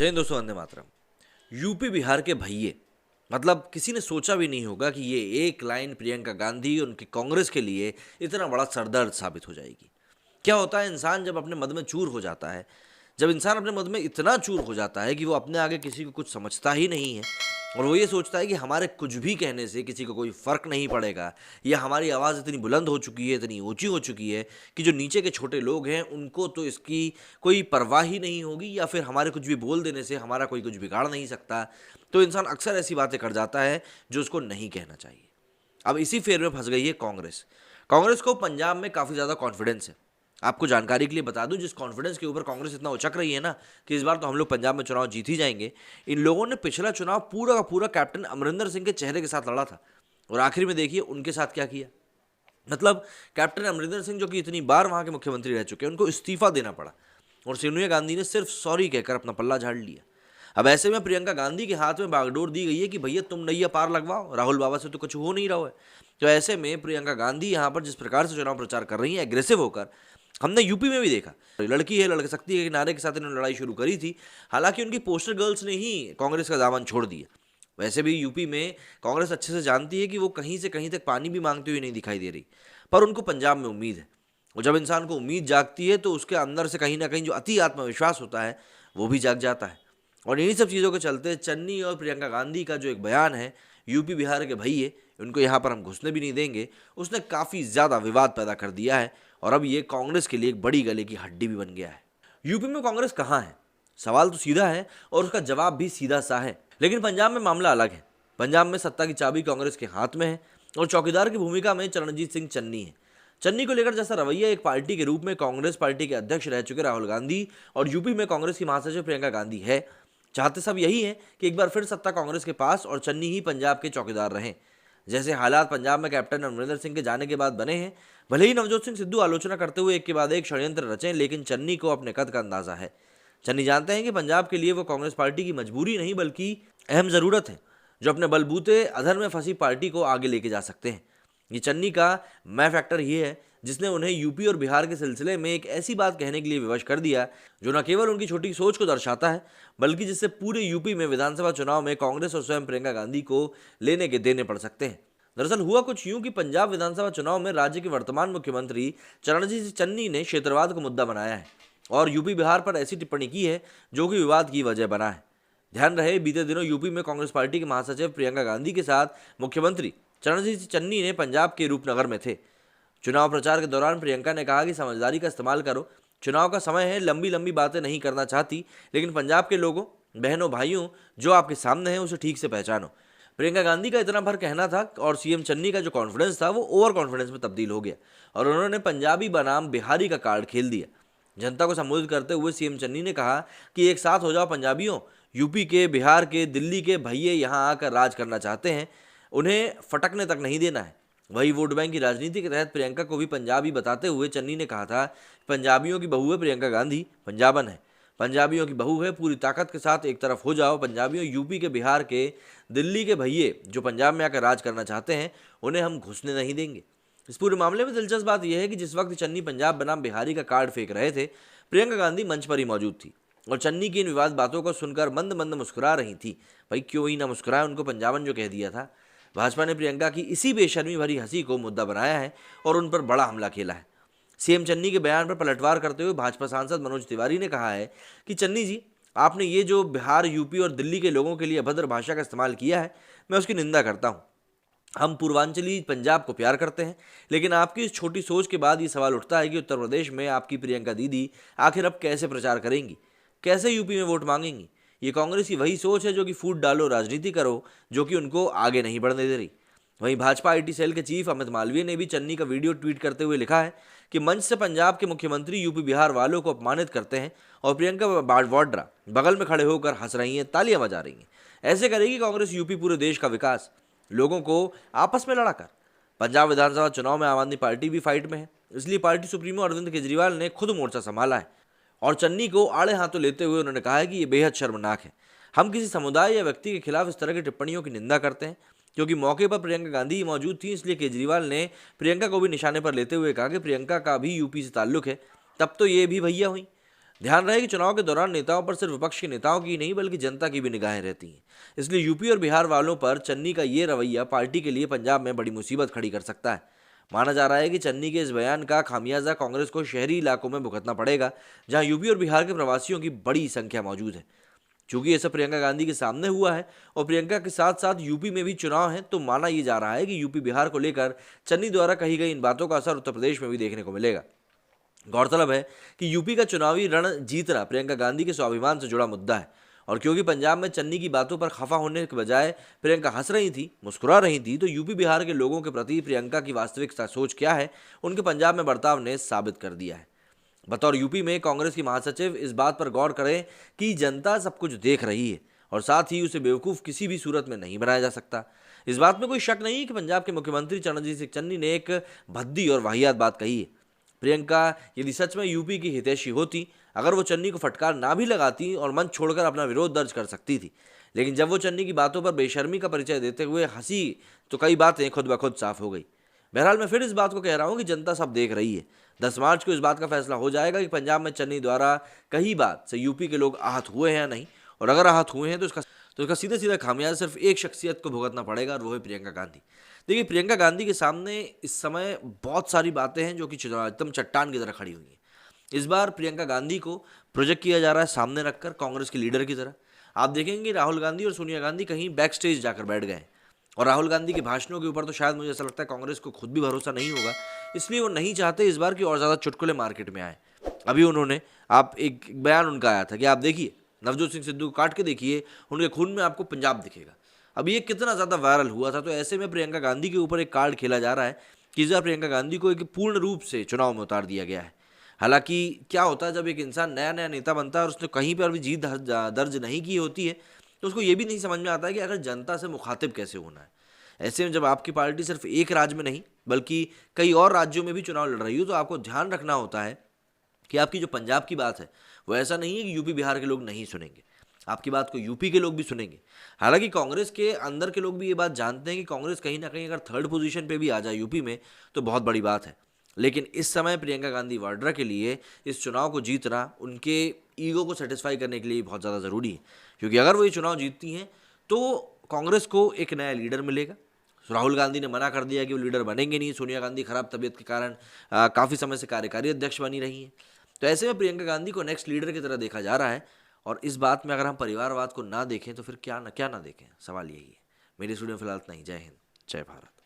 जय हिंद दोस्तों, वंदे मातरम। यूपी बिहार के भैये, मतलब किसी ने सोचा भी नहीं होगा कि ये एक लाइन प्रियंका गांधी उनकी कांग्रेस के लिए इतना बड़ा सरदर्द साबित हो जाएगी। क्या होता है, इंसान जब अपने मद में चूर हो जाता है, जब इंसान अपने मद में इतना चूर हो जाता है कि वो अपने आगे किसी को कुछ समझता ही नहीं है और वो ये सोचता है कि हमारे कुछ भी कहने से किसी को कोई फर्क नहीं पड़ेगा, या हमारी आवाज़ इतनी बुलंद हो चुकी है, इतनी ऊंची हो चुकी है कि जो नीचे के छोटे लोग हैं उनको तो इसकी कोई परवाह ही नहीं होगी, या फिर हमारे कुछ भी बोल देने से हमारा कोई कुछ बिगाड़ नहीं सकता। तो इंसान अक्सर ऐसी बातें कर जाता है जो उसको नहीं कहना चाहिए। अब इसी फेर में फंस गई है कांग्रेस। कांग्रेस को पंजाब में काफ़ी ज़्यादा कॉन्फिडेंस है। आपको जानकारी के लिए बता दूं, जिस कॉन्फिडेंस के ऊपर कांग्रेस इतना उचक रही है ना कि इस बार तो हम लोग पंजाब में चुनाव जीत ही जाएंगे, इन लोगों ने पिछला चुनाव पूरा का पूरा कैप्टन अमरिंदर सिंह के चेहरे के साथ लड़ा था और आखिर में देखिए उनके साथ क्या किया। मतलब कैप्टन अमरिंदर सिंह जो कि इतनी बार वहां के मुख्यमंत्री रह चुके हैं, उनको इस्तीफा देना पड़ा और सोनिया गांधी ने सिर्फ सॉरी कहकर अपना पल्ला झाड़ लिया। अब ऐसे में प्रियंका गांधी के हाथ में बागडोर दी गई है कि भैया तुम नैया पार लगवाओ, राहुल बाबा से तो कुछ हो नहीं रहा है। तो ऐसे में प्रियंका गांधी यहाँ पर जिस प्रकार से चुनाव प्रचार कर रही है एग्रेसिव होकर, हमने यूपी में भी देखा। लड़की है लड़क सकती है के नारे के साथ इन्होंने लड़ाई शुरू करी थी। हालांकि उनकी पोस्टर गर्ल्स ने ही कांग्रेस का दामन छोड़ दिया। वैसे भी यूपी में कांग्रेस अच्छे से जानती है कि वो कहीं से कहीं तक पानी भी मांगती हुई नहीं दिखाई दे रही, पर उनको पंजाब में उम्मीद है। और जब इंसान को उम्मीद जागती है तो उसके अंदर से कहीं ना कहीं जो अति आत्मविश्वास होता है वो भी जाग जाता है। और इन्हीं सब चीज़ों के चलते चन्नी और प्रियंका गांधी का जो एक बयान है, यूपी बिहार के भैये उनको यहाँ पर हम घुसने भी नहीं देंगे, उसने काफ़ी ज़्यादा विवाद पैदा कर दिया है और अब ये कांग्रेस के लिए एक बड़ी गले की हड्डी भी बन गया है। यूपी में कांग्रेस कहाँ है, सवाल तो सीधा है और उसका जवाब भी सीधा सा है। लेकिन पंजाब में मामला अलग है। पंजाब में सत्ता की चाबी कांग्रेस के हाथ में है और चौकीदार की भूमिका में चरणजीत सिंह चन्नी है। चन्नी को लेकर जैसा रवैया एक पार्टी के रूप में कांग्रेस पार्टी के अध्यक्ष रह चुके राहुल गांधी और यूपी में कांग्रेस की महासचिव प्रियंका गांधी है, चाहते सब यही है कि एक बार फिर सत्ता कांग्रेस के पास और चन्नी ही पंजाब के चौकीदार रहें। जैसे हालात पंजाब में कैप्टन अमरिंदर सिंह के जाने के बाद बने हैं, भले ही नवजोत सिंह सिद्धू आलोचना करते हुए एक के बाद एक षड्यंत्र रचें, लेकिन चन्नी को अपने कद का अंदाजा है। चन्नी जानते हैं कि पंजाब के लिए वो कांग्रेस पार्टी की मजबूरी नहीं बल्कि अहम ज़रूरत है, जो अपने बलबूते अधर में फंसी पार्टी को आगे लेके जा सकते हैं। ये चन्नी का मैं फैक्टर ये है जिसने उन्हें यूपी और बिहार के सिलसिले में एक ऐसी बात कहने के लिए विवश कर दिया जो न केवल उनकी छोटी सोच को दर्शाता है, बल्कि जिससे पूरे यूपी में विधानसभा चुनाव में कांग्रेस और स्वयं प्रियंका गांधी को लेने के देने पड़ सकते हैं। दरअसल हुआ कुछ यूं कि पंजाब विधानसभा चुनाव में राज्य के वर्तमान मुख्यमंत्री चरणजीत चन्नी ने क्षेत्रवाद को मुद्दा बनाया है और यूपी बिहार पर ऐसी टिप्पणी की है जो कि विवाद की वजह बना है। ध्यान रहे, बीते दिनों यूपी में कांग्रेस पार्टी के महासचिव प्रियंका गांधी के साथ मुख्यमंत्री चरणजीत चन्नी ने पंजाब के रूपनगर में थे। चुनाव प्रचार के दौरान प्रियंका ने कहा कि समझदारी का इस्तेमाल करो, चुनाव का समय है, लंबी लंबी बातें नहीं करना चाहती, लेकिन पंजाब के लोगों, बहनों, भाइयों जो आपके सामने हैं उसे ठीक से पहचानो। प्रियंका गांधी का इतना भर कहना था और सीएम चन्नी का जो कॉन्फिडेंस था वो ओवर कॉन्फिडेंस में तब्दील हो गया और उन्होंने पंजाबी बनाम बिहारी का कार्ड खेल दिया। जनता को संबोधित करते हुए सीएम चन्नी ने कहा कि एक साथ हो जाओ पंजाबियों, यूपी के, बिहार के, दिल्ली के भैये यहाँ आकर राज करना चाहते हैं, उन्हें फटकने तक नहीं देना है। वही वोट बैंक की राजनीति के तहत प्रियंका को भी पंजाबी बताते हुए चन्नी ने कहा था, पंजाबियों की बहू है प्रियंका गांधी, पंजाबन है, पंजाबियों की बहू है, पूरी ताकत के साथ एक तरफ हो जाओ पंजाबियों। यूपी के, बिहार के, दिल्ली के भैये जो पंजाब में आकर राज करना चाहते हैं उन्हें हम घुसने नहीं देंगे। इस पूरे मामले में दिलचस्प बात यह है कि जिस वक्त चन्नी पंजाब बनाम बिहारी का कार्ड फेंक रहे थे, प्रियंका गांधी मंच पर ही मौजूद थी और चन्नी की इन विवाद बातों को सुनकर मंद मंद मुस्कुरा रही थी। भाई क्यों ही ना मुस्कुराए, उनको पंजाबन जो कह दिया था। भाजपा ने प्रियंका की इसी बेशर्मी भरी हंसी को मुद्दा बनाया है और उन पर बड़ा हमला खेला है। सीएम चन्नी के बयान पर पलटवार करते हुए भाजपा सांसद मनोज तिवारी ने कहा है कि चन्नी जी, आपने ये जो बिहार, यूपी और दिल्ली के लोगों के लिए अभद्र भाषा का इस्तेमाल किया है, मैं उसकी निंदा करता हूँ। हम पूर्वांचली पंजाब को प्यार करते हैं, लेकिन आपकी इस छोटी सोच के बाद ये सवाल उठता है कि उत्तर प्रदेश में आपकी प्रियंका दीदी आखिर अब कैसे प्रचार करेंगी, कैसे यूपी में वोट मांगेंगी। ये कांग्रेस की वही सोच है जो कि फूट डालो राजनीति करो, जो कि उनको आगे नहीं बढ़ने दे रही। वहीं भाजपा आईटी सेल के चीफ अमित मालवीय ने भी चन्नी का वीडियो ट्वीट करते हुए लिखा है कि मंच से पंजाब के मुख्यमंत्री यूपी बिहार वालों को अपमानित करते हैं और प्रियंका वाड्रा बगल में खड़े होकर हंस रही हैं, तालियां बजा रही हैं। ऐसे करेगी कांग्रेस यूपी पूरे देश का विकास, लोगों को आपस में लड़ाकर। पंजाब विधानसभा चुनाव में आम आदमी पार्टी भी फाइट में है, इसलिए पार्टी सुप्रीमो अरविंद केजरीवाल ने खुद मोर्चा संभाला है और चन्नी को आड़े हाथों लेते हुए उन्होंने कहा है कि ये बेहद शर्मनाक है। हम किसी समुदाय या व्यक्ति के खिलाफ इस तरह की टिप्पणियों की निंदा करते हैं। क्योंकि मौके पर प्रियंका गांधी मौजूद थी, इसलिए केजरीवाल ने प्रियंका को भी निशाने पर लेते हुए कहा कि प्रियंका का भी यूपी से ताल्लुक है, तब तो ये भी भैया हुई। ध्यान रहे कि चुनाव के दौरान नेताओं पर सिर्फ विपक्ष के नेताओं की नहीं बल्कि जनता की भी निगाहें रहती हैं। इसलिए यूपी और बिहार वालों पर चन्नी का ये रवैया पार्टी के लिए पंजाब में बड़ी मुसीबत खड़ी कर सकता है। माना जा रहा है कि चन्नी के इस बयान का खामियाजा कांग्रेस को शहरी इलाकों में भुगतना पड़ेगा, जहां यूपी और बिहार के प्रवासियों की बड़ी संख्या मौजूद है। चूंकि ये सब प्रियंका गांधी के सामने हुआ है और प्रियंका के साथ साथ यूपी में भी चुनाव है, तो माना यह जा रहा है कि यूपी बिहार को लेकर चन्नी द्वारा कही गई इन बातों का असर उत्तर प्रदेश में भी देखने को मिलेगा। गौरतलब है कि यूपी का चुनावी रण जीतना प्रियंका गांधी के स्वाभिमान से जुड़ा मुद्दा है, और क्योंकि पंजाब में चन्नी की बातों पर खफा होने के बजाय प्रियंका हंस रही थी, मुस्कुरा रही थी, तो यूपी बिहार के लोगों के प्रति प्रियंका की वास्तविक सोच क्या है, उनके पंजाब में बर्ताव ने साबित कर दिया है। बतौर यूपी में कांग्रेस की महासचिव इस बात पर गौर करें कि जनता सब कुछ देख रही है और साथ ही उसे बेवकूफ़ किसी भी सूरत में नहीं बनाया जा सकता। इस बात में कोई शक नहीं कि पंजाब के मुख्यमंत्री चरणजीत सिंह चन्नी ने एक भद्दी और वाहियात बात कही है। प्रियंका यदि सच में यूपी की हितैषी होती, अगर वो चन्नी को फटकार ना भी लगाती और मंच छोड़कर अपना विरोध दर्ज कर सकती थी, लेकिन जब वो चन्नी की बातों पर बेशर्मी का परिचय देते हुए हंसी, तो कई बातें खुद ब खुद साफ हो गई। बहरहाल मैं फिर इस बात को कह रहा हूँ कि जनता सब देख रही है। 10 मार्च को इस बात का फैसला हो जाएगा कि पंजाब में चन्नी द्वारा कही बात से यूपी के लोग आहत हुए हैं या नहीं, और अगर आहत हुए हैं तो इसका सीधा सीधा खामियाजा सिर्फ एक शख्सियत को भुगतना पड़ेगा, और वो है प्रियंका गांधी। देखिए, प्रियंका गांधी के सामने इस समय बहुत सारी बातें हैं जो कि एकदम चट्टान की तरह खड़ी हुई हैं। इस बार प्रियंका गांधी को प्रोजेक्ट किया जा रहा है सामने रखकर कांग्रेस के लीडर की तरह। आप देखेंगे राहुल गांधी और सोनिया गांधी कहीं बैक स्टेज जाकर बैठ गए हैं, और राहुल गांधी के भाषणों के ऊपर तो शायद मुझे ऐसा लगता है कांग्रेस को खुद भी भरोसा नहीं होगा, इसलिए वो नहीं चाहते इस बार की और ज़्यादा चुटकुले मार्केट में आए। अभी उन्होंने आप एक बयान उनका आया था कि आप देखिए नवजोत सिंह सिद्धू को काट के देखिए, उनके खून में आपको पंजाब दिखेगा। अब ये कितना ज़्यादा वायरल हुआ था, तो ऐसे में प्रियंका गांधी के ऊपर एक कार्ड खेला जा रहा है कि इस बार प्रियंका गांधी को एक पूर्ण रूप से चुनाव में उतार दिया गया है। हालांकि क्या होता है जब एक इंसान नया नया नेता बनता है और उसने कहीं पर भी जीत दर्ज नहीं की होती है, तो उसको ये भी नहीं समझ में आता है कि अगर जनता से मुखातिब कैसे होना है। ऐसे में जब आपकी पार्टी सिर्फ एक राज्य में नहीं बल्कि कई और राज्यों में भी चुनाव लड़ रही हो, तो आपको ध्यान रखना होता है कि आपकी जो पंजाब की बात है वो ऐसा नहीं है कि यूपी बिहार के लोग नहीं सुनेंगे, आपकी बात को यूपी के लोग भी सुनेंगे। हालांकि कांग्रेस के अंदर के लोग भी ये बात जानते हैं कि कांग्रेस कहीं ना कहीं अगर थर्ड पोजीशन पे भी आ जाए यूपी में तो बहुत बड़ी बात है। लेकिन इस समय प्रियंका गांधी वाड्रा के लिए इस चुनाव को जीतना उनके ईगो को सेटिस्फाई करने के लिए बहुत ज़्यादा ज़रूरी है, क्योंकि अगर वो ये चुनाव जीतती हैं तो कांग्रेस को एक नया लीडर मिलेगा। राहुल गांधी ने मना कर दिया कि वो लीडर बनेंगे नहीं। सोनिया गांधी खराब तबीयत के कारण काफ़ी समय से कार्यकारी अध्यक्ष बनी रही हैं। तो ऐसे में प्रियंका गांधी को नेक्स्ट लीडर की तरह देखा जा रहा है, और इस बात में अगर हम परिवारवाद को ना देखें तो फिर क्या ना देखें, सवाल यही है। मेरी स्टूडियो फिलहाल इतना ही। जय हिंद, जय भारत।